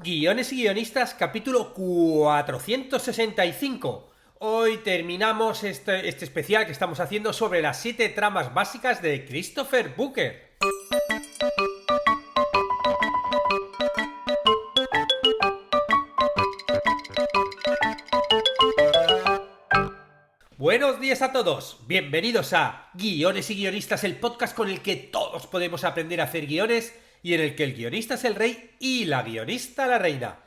Guiones y guionistas, capítulo 465. Hoy terminamos este especial que estamos haciendo sobre las 7 tramas básicas de Christopher Booker. Buenos días a todos, bienvenidos a Guiones y Guionistas, el podcast con el que todos podemos aprender a hacer guiones y en el que el guionista es el rey y la guionista la reina.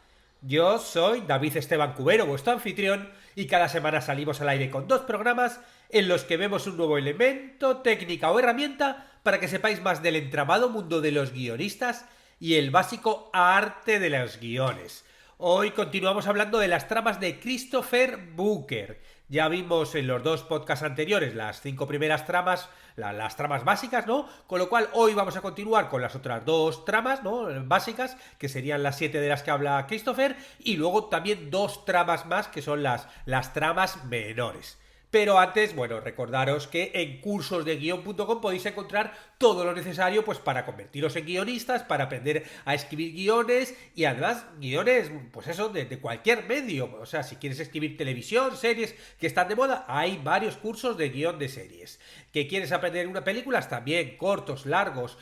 Yo soy David Esteban Cubero, vuestro anfitrión, y cada semana salimos al aire con 2 programas en los que vemos un nuevo elemento, técnica o herramienta para que sepáis más del entramado mundo de los guionistas y el básico arte de los guiones. Hoy continuamos hablando de las tramas de Christopher Booker. Ya vimos en los 2 podcasts anteriores las 5 primeras tramas, las tramas básicas, ¿no? Con lo cual hoy vamos a continuar con las otras 2 tramas, ¿no? Básicas, que serían las 7 de las que habla Christopher, y luego también 2 tramas más que son las tramas menores. Pero antes, bueno, recordaros que en cursosdeguion.com podéis encontrar todo lo necesario pues para convertiros en guionistas, para aprender a escribir guiones y además guiones, pues eso, de cualquier medio. O sea, si quieres escribir televisión, series que están de moda, hay varios cursos de guión de series. ¿Que quieres aprender una película? También, cortos, largos,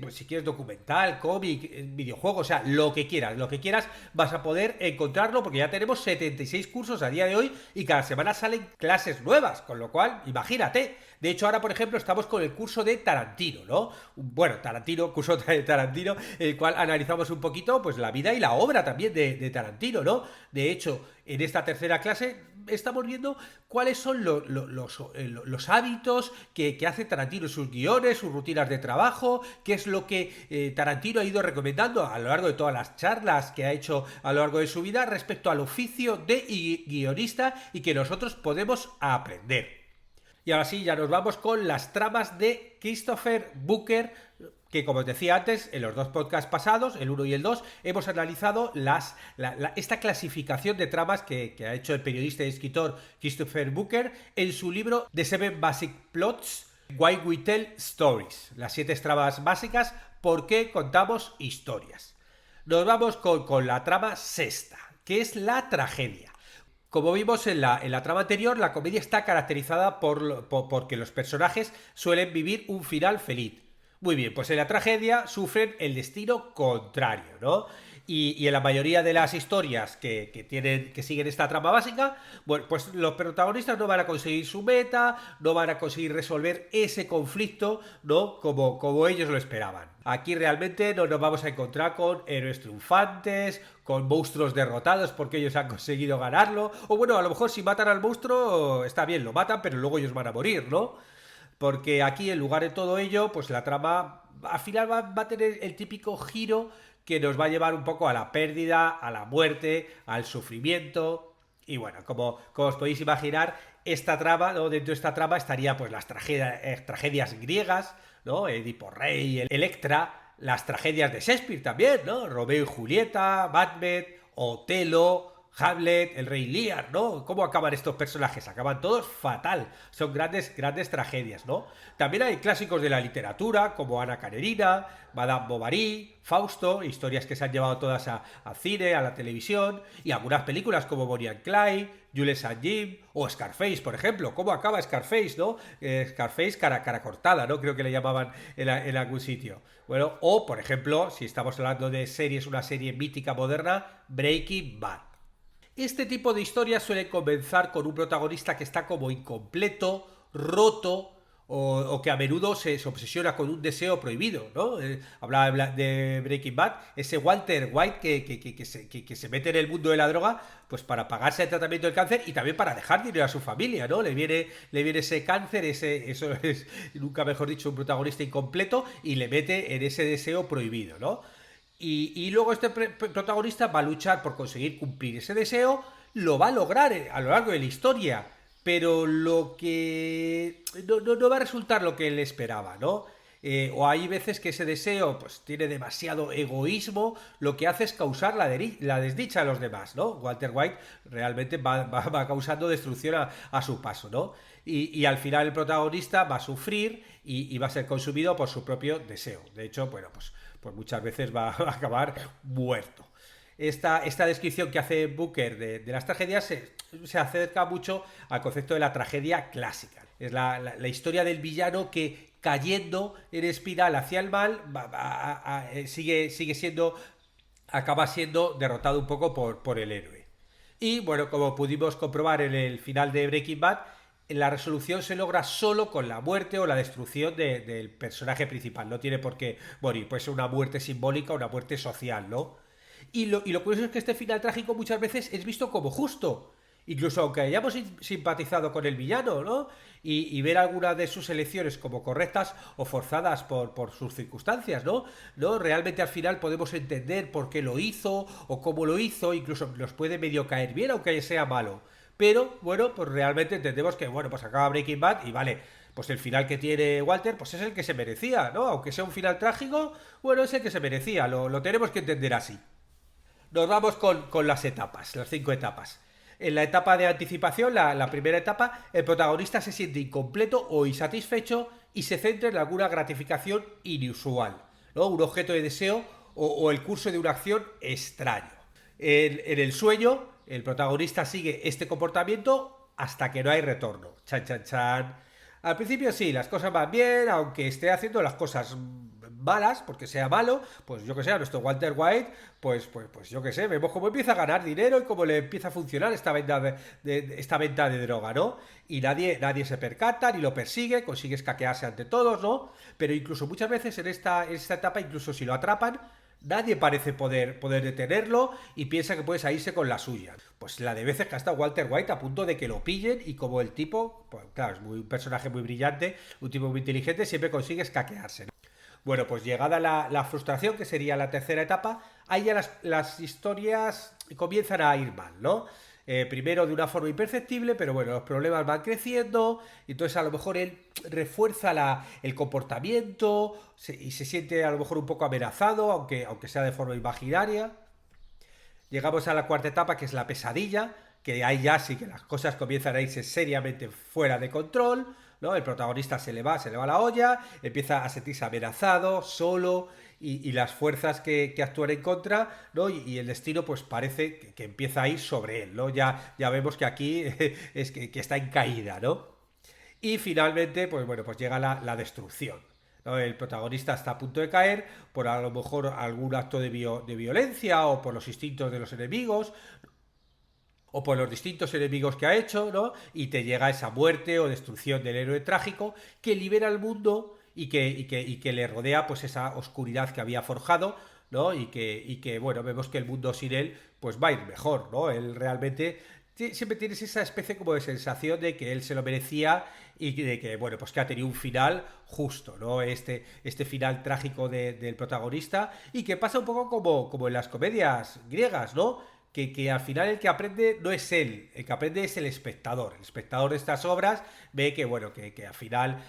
pues si quieres documental, cómic, videojuego, o sea, lo que quieras, vas a poder encontrarlo porque ya tenemos 76 cursos a día de hoy y cada semana salen clases nuevas, con lo cual, imagínate. De hecho, ahora, por ejemplo, estamos con el curso de Tarantino, ¿no? Bueno, curso de Tarantino, el cual analizamos un poquito, pues, la vida y la obra también de Tarantino, ¿no? De hecho, en esta tercera clase estamos viendo cuáles son los hábitos que hace Tarantino en sus guiones, sus rutinas de trabajo, qué es lo que Tarantino ha ido recomendando a lo largo de todas las charlas que ha hecho a lo largo de su vida respecto al oficio de guionista y que nosotros podemos aprender. Y ahora sí, ya nos vamos con las tramas de Christopher Booker, que como os decía antes, en los 2 podcasts pasados, el 1 y el 2, hemos analizado esta clasificación de tramas que ha hecho el periodista y escritor Christopher Booker en su libro The 7 Basic Plots, Why We Tell Stories. Las 7 tramas básicas, ¿por qué contamos historias? Nos vamos con la trama sexta, que es la tragedia. Como vimos en la trama anterior, la comedia está caracterizada porque los personajes suelen vivir un final feliz. Muy bien, pues en la tragedia sufren el destino contrario, ¿no? Y en la mayoría de las historias que siguen esta trama básica, bueno, pues los protagonistas no van a conseguir su meta, no van a conseguir resolver ese conflicto, ¿no? Como ellos lo esperaban. Aquí realmente no nos vamos a encontrar con héroes triunfantes, con monstruos derrotados porque ellos han conseguido ganarlo, o bueno, a lo mejor si matan al monstruo, está bien, lo matan, pero luego ellos van a morir, ¿no? Porque aquí, en lugar de todo ello, pues la trama al final va a tener el típico giro que nos va a llevar un poco a la pérdida, a la muerte, al sufrimiento. Y bueno, como os podéis imaginar, esta trama, ¿no? Dentro de esta trama estaría pues las tragedias griegas, ¿no? Edipo Rey, Electra, las tragedias de Shakespeare también, ¿no? Romeo y Julieta, Macbeth, Otelo, Hamlet, el rey Lear, ¿no? ¿Cómo acaban estos personajes? Acaban todos fatal. Son grandes tragedias, ¿no? También hay clásicos de la literatura, como Ana Karenina, Madame Bovary, Fausto, historias que se han llevado todas a cine, a la televisión, y algunas películas como Bonnie and Clyde, Jules and Jim, o Scarface, por ejemplo. ¿Cómo acaba Scarface, no? Scarface cara cortada, ¿no? Creo que le llamaban en algún sitio. Bueno, o, por ejemplo, si estamos hablando de series, una serie mítica moderna, Breaking Bad. Este tipo de historias suelen comenzar con un protagonista que está como incompleto, roto, o que a menudo se obsesiona con un deseo prohibido, ¿no? Hablaba de Breaking Bad, ese Walter White que se mete en el mundo de la droga pues para pagarse el tratamiento del cáncer y también para dejar dinero a su familia, ¿no? Le viene ese cáncer, eso es, nunca mejor dicho, un protagonista incompleto y le mete en ese deseo prohibido, ¿no? Y luego este protagonista va a luchar por conseguir cumplir ese deseo, lo va a lograr a lo largo de la historia, pero lo que no va a resultar lo que él esperaba, ¿no? O hay veces que ese deseo pues tiene demasiado egoísmo, lo que hace es causar la desdicha a los demás, ¿no? Walter White realmente va causando destrucción a su paso, ¿no? Y al final el protagonista va a sufrir y va a ser consumido por su propio deseo. De hecho, bueno, pues muchas veces va a acabar muerto. esta descripción que hace Booker de las tragedias se acerca mucho al concepto de la tragedia clásica. Es la historia del villano que, cayendo en espiral hacia el mal, sigue siendo, acaba siendo derrotado un poco por el héroe. Y bueno, como pudimos comprobar en el final de Breaking Bad, la resolución se logra solo con la muerte o la destrucción del personaje principal. No tiene por qué morir, puede ser una muerte simbólica o una muerte social, ¿no? Y lo curioso es que este final trágico muchas veces es visto como justo. Incluso aunque hayamos simpatizado con el villano, ¿no? Y ver algunas de sus elecciones como correctas o forzadas por sus circunstancias, ¿no? Realmente al final podemos entender por qué lo hizo o cómo lo hizo, incluso nos puede medio caer bien aunque sea malo. Pero, bueno, pues realmente entendemos que, bueno, pues acaba Breaking Bad y vale, pues el final que tiene Walter, pues es el que se merecía, ¿no? Aunque sea un final trágico, bueno, es el que se merecía, lo tenemos que entender así. Nos vamos con las etapas, las 5 etapas. En la etapa de anticipación, la primera etapa, el protagonista se siente incompleto o insatisfecho y se centra en alguna gratificación inusual, ¿no? Un objeto de deseo o el curso de una acción extraño. En el sueño, el protagonista sigue este comportamiento hasta que no hay retorno. Chan, chan, chan. Al principio sí, las cosas van bien, aunque esté haciendo las cosas malas, porque sea malo, pues yo que sé, a nuestro Walter White, pues yo que sé, vemos cómo empieza a ganar dinero y cómo le empieza a funcionar esta venta esta venta de droga, ¿no? Y nadie se percata, ni lo persigue, consigue escaquearse ante todos, ¿no? Pero incluso muchas veces en esta etapa, incluso si lo atrapan, nadie parece poder detenerlo y piensa que puede salirse con la suya. Pues la de veces que ha estado Walter White a punto de que lo pillen y como el tipo, pues claro, es un personaje muy brillante, un tipo muy inteligente, siempre consigue escaquearse, ¿no? Bueno, pues llegada la frustración, que sería la tercera etapa, ahí ya las historias comienzan a ir mal, ¿no? Primero de una forma imperceptible, pero bueno, los problemas van creciendo, y entonces a lo mejor él refuerza el comportamiento y se siente a lo mejor un poco amenazado, aunque sea de forma imaginaria. Llegamos a la cuarta etapa, que es la pesadilla, que ahí ya sí que las cosas comienzan a irse seriamente fuera de control, ¿no? El protagonista se le va la olla, empieza a sentirse amenazado, solo, y las fuerzas que actúan en contra, ¿no? Y el destino pues parece que empieza a ir sobre él, ¿no? Ya vemos que aquí es que está en caída, ¿no? Y finalmente, pues bueno, pues llega la destrucción, ¿no? El protagonista está a punto de caer por a lo mejor algún acto de violencia o por los instintos de los enemigos o por los distintos enemigos que ha hecho, ¿no? Y te llega esa muerte o destrucción del héroe trágico que libera al mundo y que le rodea pues esa oscuridad que había forjado, ¿no? Y que, bueno, vemos que el mundo sin él pues va a ir mejor, ¿no? Él realmente siempre tienes esa especie como de sensación de que él se lo merecía y de que, bueno, pues que ha tenido un final justo, ¿no? Este final trágico del protagonista y que pasa un poco como en las comedias griegas, ¿no? Que al final el que aprende no es él, el que aprende es el espectador. El espectador de estas obras ve que, bueno, que al final,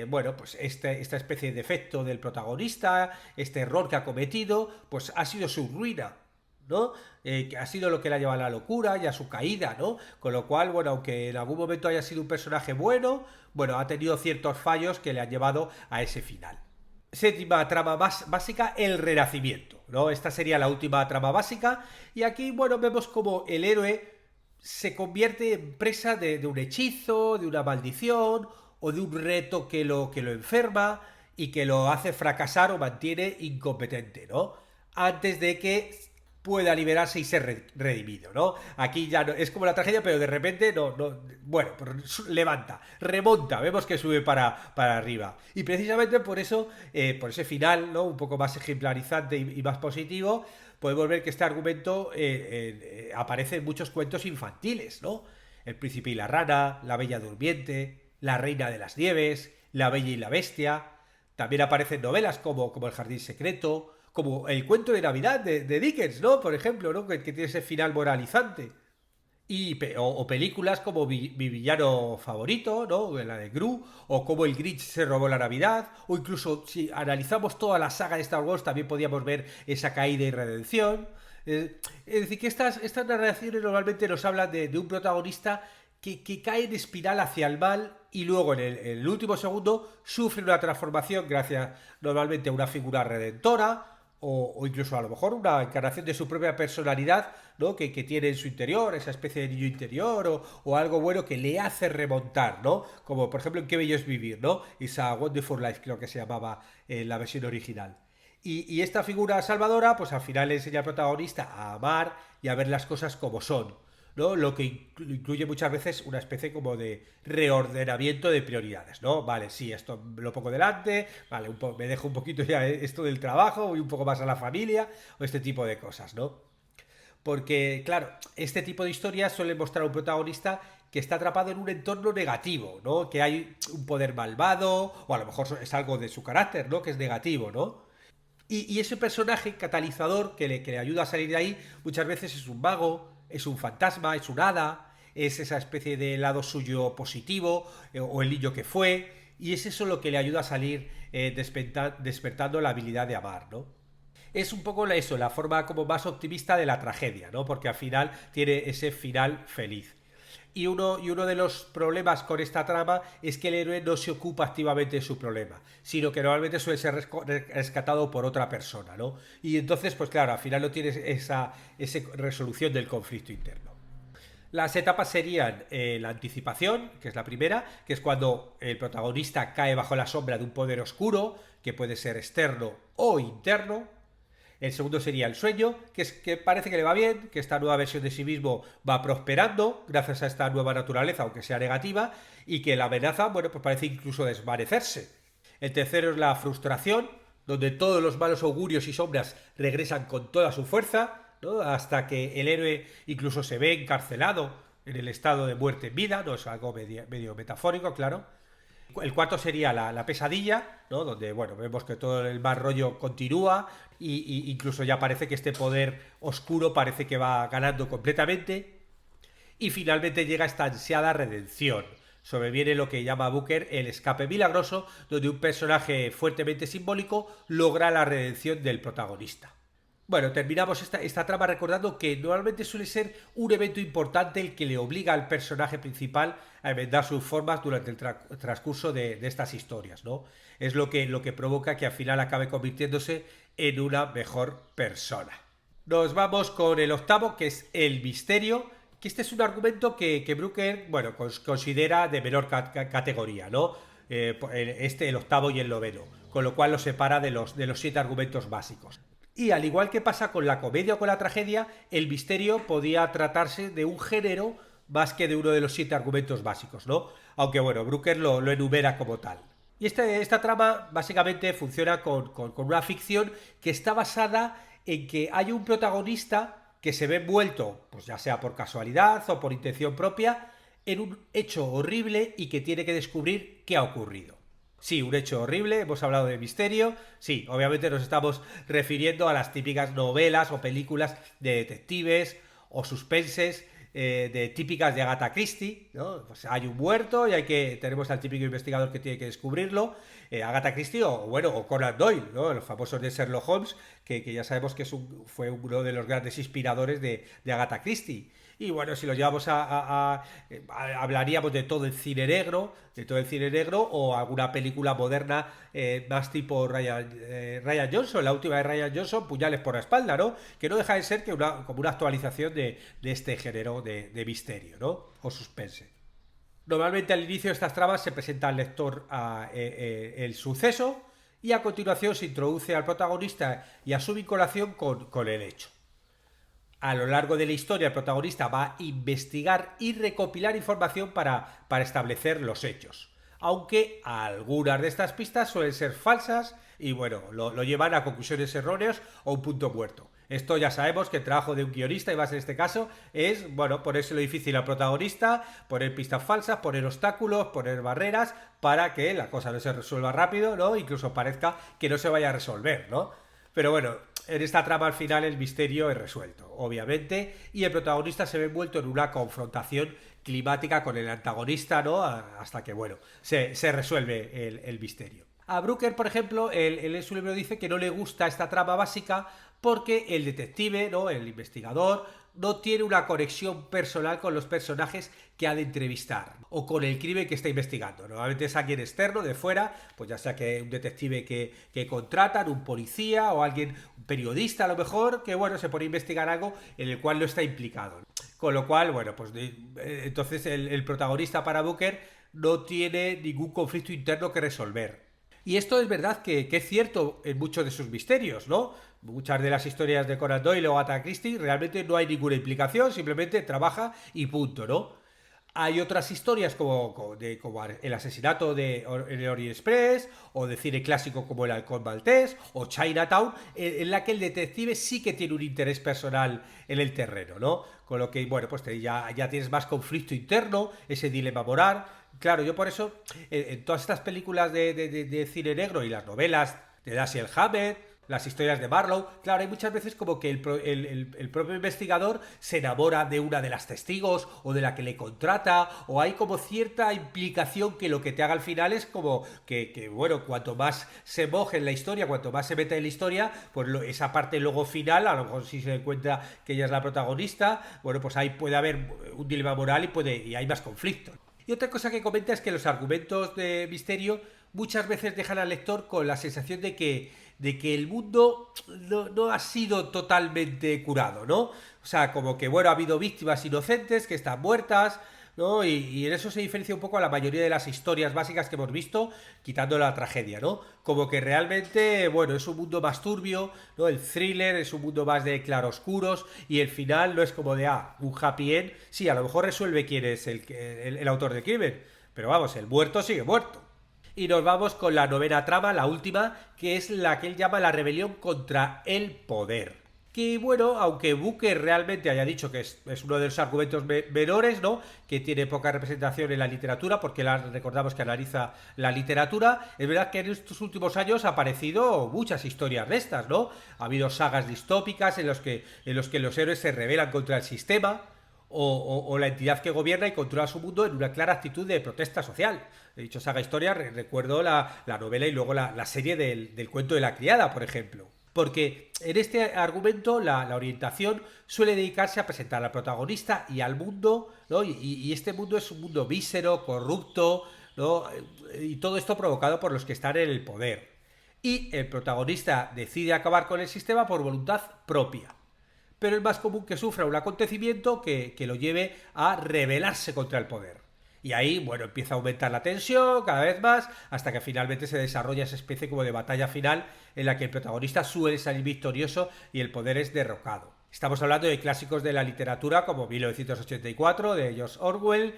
bueno, pues esta especie de defecto del protagonista, este error que ha cometido, pues ha sido su ruina, ¿no? Que ha sido lo que le ha llevado a la locura y a su caída, ¿no? Con lo cual, bueno, aunque en algún momento haya sido un personaje bueno, bueno, ha tenido ciertos fallos que le han llevado a ese final. Séptima trama básica, el renacimiento, ¿no? Esta sería la última trama básica y aquí, bueno, vemos como el héroe se convierte en presa de un hechizo, de una maldición o de un reto que lo enferma y que lo hace fracasar o mantiene incompetente, ¿no? Antes de que pueda liberarse y ser redimido, ¿no? Aquí ya no, es como la tragedia, pero de repente bueno, pues levanta, remonta, vemos que sube para arriba. Y precisamente por eso, por ese final, ¿no? Un poco más ejemplarizante y más positivo, podemos ver que este argumento aparece en muchos cuentos infantiles, ¿no? El príncipe y la rana, la bella durmiente, la reina de las nieves, la bella y la bestia. También aparecen novelas como El jardín secreto, como el cuento de Navidad de Dickens, ¿no? Por ejemplo, ¿no? Que tiene ese final moralizante. O películas como mi villano favorito, ¿no? La de Gru, o como el Grinch se robó la Navidad, o incluso si analizamos toda la saga de Star Wars también podíamos ver esa caída y redención. Es decir, que estas narraciones normalmente nos hablan de un protagonista que cae en espiral hacia el mal y luego en el último segundo sufre una transformación gracias normalmente a una figura redentora o incluso a lo mejor una encarnación de su propia personalidad, ¿no? Que tiene en su interior, esa especie de niño interior, o algo bueno que le hace remontar, ¿no? Como por ejemplo en Qué bello es vivir, ¿no? It's a Wonderful Life, creo que se llamaba en la versión original. Y esta figura salvadora, pues al final le enseña al protagonista a amar y a ver las cosas como son, ¿no? Lo que incluye muchas veces una especie como de reordenamiento de prioridades, ¿no? Vale, sí, esto lo pongo delante, vale, me dejo un poquito ya esto del trabajo, y un poco más a la familia, o este tipo de cosas, ¿no? Porque, claro, este tipo de historias suele mostrar a un protagonista que está atrapado en un entorno negativo, ¿no? Que hay un poder malvado, o a lo mejor es algo de su carácter, ¿no? Que es negativo, ¿no? Y ese personaje catalizador que le ayuda a salir de ahí muchas veces es un mago, es un fantasma, es un hada, es esa especie de lado suyo positivo o el niño que fue, y es eso lo que le ayuda a salir despertando la habilidad de amar, ¿no? Es un poco eso, la forma como más optimista de la tragedia, ¿no? Porque al final tiene ese final feliz. Y uno de los problemas con esta trama es que el héroe no se ocupa activamente de su problema, sino que normalmente suele ser rescatado por otra persona, ¿no? Y entonces, pues claro, al final no tienes esa resolución del conflicto interno. Las etapas serían la anticipación, que es la primera, que es cuando el protagonista cae bajo la sombra de un poder oscuro, que puede ser externo o interno. El segundo sería el sueño, que es que parece que le va bien, que esta nueva versión de sí mismo va prosperando gracias a esta nueva naturaleza, aunque sea negativa, y que la amenaza, bueno, pues parece incluso desvanecerse. El tercero es la frustración, donde todos los malos augurios y sombras regresan con toda su fuerza, ¿no? Hasta que el héroe incluso se ve encarcelado en el estado de muerte en vida, no es algo medio metafórico, claro. El cuarto sería la pesadilla, ¿no? Donde, bueno, vemos que todo el mal rollo continúa y incluso ya parece que este poder oscuro parece que va ganando completamente. Y finalmente llega esta ansiada redención. Sobreviene lo que llama Booker el escape milagroso, donde un personaje fuertemente simbólico logra la redención del protagonista. Bueno, terminamos esta trama recordando que normalmente suele ser un evento importante el que le obliga al personaje principal a enmendar sus formas durante el transcurso de estas historias, ¿no? Es lo que provoca que al final acabe convirtiéndose en una mejor persona. Nos vamos con el octavo, que es el misterio, que este es un argumento que Brooker, bueno, considera de menor categoría, ¿no? El octavo y el noveno, con lo cual lo separa de los 7 argumentos básicos. Y al igual que pasa con la comedia o con la tragedia, el misterio podía tratarse de un género más que de uno de los 7 argumentos básicos, ¿no? Aunque bueno, Brooker lo enumera como tal. Y esta trama básicamente funciona con una ficción que está basada en que hay un protagonista que se ve envuelto, pues ya sea por casualidad o por intención propia, en un hecho horrible y que tiene que descubrir qué ha ocurrido. Sí, un hecho horrible, hemos hablado de misterio, sí, obviamente nos estamos refiriendo a las típicas novelas o películas de detectives o suspenses de típicas de Agatha Christie, ¿no? Pues hay un muerto y tenemos al típico investigador que tiene que descubrirlo, Agatha Christie o Conan Doyle, ¿no? Los famosos de Sherlock Holmes, que ya sabemos que fue uno de los grandes inspiradores de Agatha Christie. Y bueno, si lo llevamos hablaríamos de todo el cine negro o alguna película moderna más tipo Ryan Johnson, la última de Ryan Johnson, Puñales por la espalda, ¿no? Que no deja de ser como una actualización de este género de misterio, ¿no? O suspense. Normalmente al inicio de estas tramas se presenta al lector el suceso y a continuación se introduce al protagonista y a su vinculación con el hecho. A lo largo de la historia el protagonista va a investigar y recopilar información para establecer los hechos. Aunque algunas de estas pistas suelen ser falsas y bueno, lo llevan a conclusiones erróneas o un punto muerto. Esto ya sabemos que el trabajo de un guionista, y más en este caso, es, bueno, ponerse lo difícil al protagonista, poner pistas falsas, poner obstáculos, poner barreras, para que la cosa no se resuelva rápido, ¿no? Incluso parezca que no se vaya a resolver, ¿no? Pero bueno, en esta trama al final el misterio es resuelto, obviamente, y el protagonista se ve envuelto en una confrontación climática con el antagonista, ¿no? Hasta que, bueno, se resuelve el misterio. A Brooker, por ejemplo, él en su libro dice que no le gusta esta trama básica porque el detective, ¿no? El investigador, no tiene una conexión personal con los personajes que ha de entrevistar o con el crimen que está investigando. Normalmente es alguien externo, de fuera, pues ya sea que un detective que contratan, un policía o alguien periodista a lo mejor, que bueno, se pone a investigar algo en el cual no está implicado. Con lo cual, bueno, pues entonces el protagonista para Booker no tiene ningún conflicto interno que resolver. Y esto es verdad que es cierto en muchos de sus misterios, ¿no? Muchas de las historias de Conan Doyle o Agatha Christie realmente no hay ninguna implicación, simplemente trabaja y punto, ¿no? Hay otras historias como el asesinato en el Orient Express, o de cine clásico como El Halcón Maltés, o Chinatown, en la que el detective sí que tiene un interés personal en el terreno, ¿no? Con lo que, bueno, pues ya tienes más conflicto interno, ese dilema moral. Claro, yo por eso, en todas estas películas de cine negro y las novelas de Dashiell Hammett, las historias de Marlowe, claro, hay muchas veces como que el propio investigador se enamora de una de las testigos o de la que le contrata, o hay como cierta implicación que lo que te haga al final es como bueno, cuanto más se moje en la historia, cuanto más se meta en la historia, pues esa parte luego final, a lo mejor si se encuentra que ella es la protagonista, bueno, pues ahí puede haber un dilema moral y hay más conflictos. Y otra cosa que comenta es que los argumentos de misterio muchas veces dejan al lector con la sensación de que el mundo no ha sido totalmente curado, ¿no? O sea, como que, bueno, ha habido víctimas inocentes que están muertas, ¿no? Y en eso se diferencia un poco a la mayoría de las historias básicas que hemos visto, quitando la tragedia, ¿no? Como que realmente, bueno, es un mundo más turbio, ¿no? El thriller es un mundo más de claroscuros y el final no es como de, un happy end. Sí, a lo mejor resuelve quién es el autor del crimen, pero vamos, el muerto sigue muerto. Y nos vamos con la novena trama, la última, que es la que él llama la rebelión contra el poder. Que bueno, aunque Booker realmente haya dicho que es uno de los argumentos menores, ¿no? Que tiene poca representación en la literatura, porque recordamos que analiza la literatura, es verdad que en estos últimos años ha aparecido muchas historias de estas, ¿no? Ha habido sagas distópicas en los que los héroes se rebelan contra el sistema, o la entidad que gobierna y controla su mundo en una clara actitud de protesta social. He dicho saga historia, recuerdo la novela y luego la serie del cuento de la criada, por ejemplo. Porque en este argumento la orientación suele dedicarse a presentar al protagonista y al mundo, ¿no? Y este mundo es un mundo mísero, corrupto, ¿no? Y todo esto provocado por los que están en el poder. Y el protagonista decide acabar con el sistema por voluntad propia. Pero es más común que sufra un acontecimiento que lo lleve a rebelarse contra el poder. Y ahí, bueno, empieza a aumentar la tensión cada vez más, hasta que finalmente se desarrolla esa especie como de batalla final en la que el protagonista suele salir victorioso y el poder es derrocado. Estamos hablando de clásicos de la literatura como 1984 de George Orwell,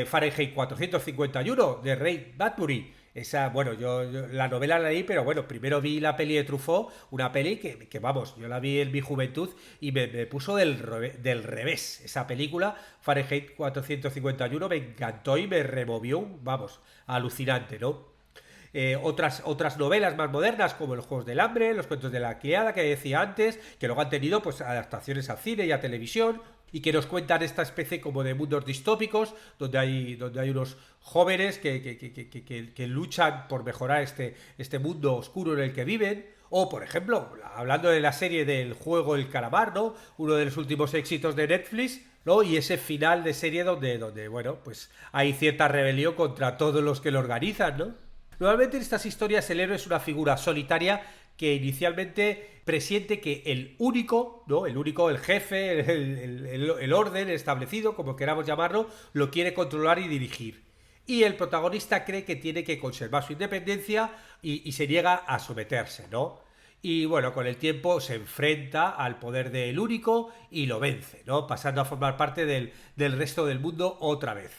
Fahrenheit 451 de Ray Bradbury. Esa, bueno, yo la novela la leí, pero bueno, primero vi la peli de Truffaut, una peli que vamos, yo la vi en mi juventud y me puso del revés. Esa película, Fahrenheit 451, me encantó y me removió, vamos, alucinante, ¿no? Otras novelas más modernas como Los Juegos del Hambre, Los Cuentos de la Criada que decía antes, que luego han tenido pues adaptaciones al cine y a televisión y que nos cuentan esta especie como de mundos distópicos donde hay unos jóvenes que luchan por mejorar este mundo oscuro en el que viven. O, por ejemplo, hablando de la serie del juego El Calamar, ¿no? Uno de los últimos éxitos de Netflix, ¿no? Y ese final de serie donde bueno, pues hay cierta rebelión contra todos los que lo organizan, ¿no? Normalmente en estas historias el héroe es una figura solitaria que inicialmente presiente que el único, ¿no? El jefe, el orden establecido, como queramos llamarlo, lo quiere controlar y dirigir. Y el protagonista cree que tiene que conservar su independencia y se niega a someterse, ¿no? Y bueno, con el tiempo se enfrenta al poder del único y lo vence, ¿no? Pasando a formar parte del resto del mundo otra vez.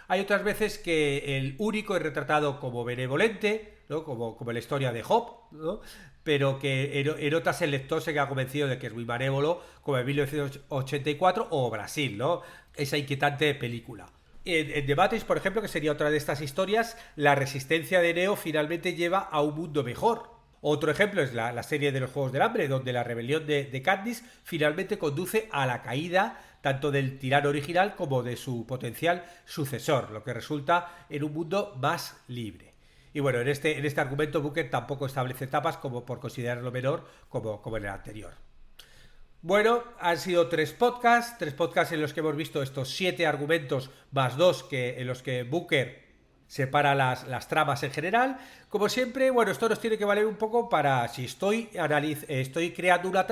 Hay otras veces que el único es retratado como benevolente, ¿no? Como en la historia de Job, ¿no? Pero que en otras el lector se queda convencido de que es muy malévolo, como en 1984 o Brasil, ¿no? Esa inquietante película. En The Matrix, por ejemplo, que sería otra de estas historias, la resistencia de Neo finalmente lleva a un mundo mejor. Otro ejemplo es la serie de los Juegos del Hambre, donde la rebelión de Katniss finalmente conduce a la caída tanto del tirano original como de su potencial sucesor, lo que resulta en un mundo más libre. Y bueno, en este argumento Booker tampoco establece etapas como por considerarlo menor como en el anterior. Bueno, han sido tres podcasts en los que hemos visto estos 7 argumentos más 2 en los que Booker separa las tramas en general. Como siempre, bueno, esto nos tiene que valer un poco para, si estoy creando una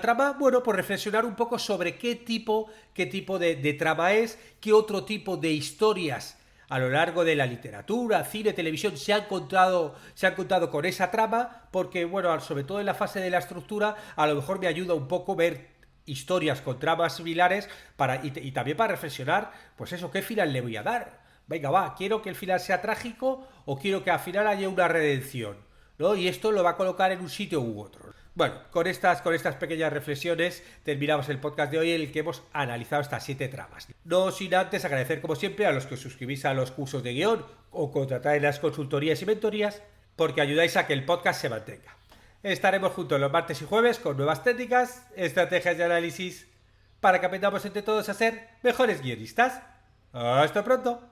trama, bueno, pues reflexionar un poco sobre qué tipo de trama es, qué otro tipo de historias a lo largo de la literatura, cine, televisión se han contado con esa trama, porque, bueno, sobre todo en la fase de la estructura, a lo mejor me ayuda un poco ver historias con tramas similares y también para reflexionar, pues eso, ¿qué final le voy a dar? Venga, va, quiero que el final sea trágico o quiero que al final haya una redención, ¿no? Y esto lo va a colocar en un sitio u otro. Bueno, con estas pequeñas reflexiones terminamos el podcast de hoy en el que hemos analizado estas 7 tramas. No sin antes agradecer como siempre a los que os suscribís a los cursos de guión o contratáis las consultorías y mentorías porque ayudáis a que el podcast se mantenga. Estaremos juntos los martes y jueves con nuevas técnicas, estrategias de análisis para que aprendamos entre todos a ser mejores guionistas. ¡Hasta pronto!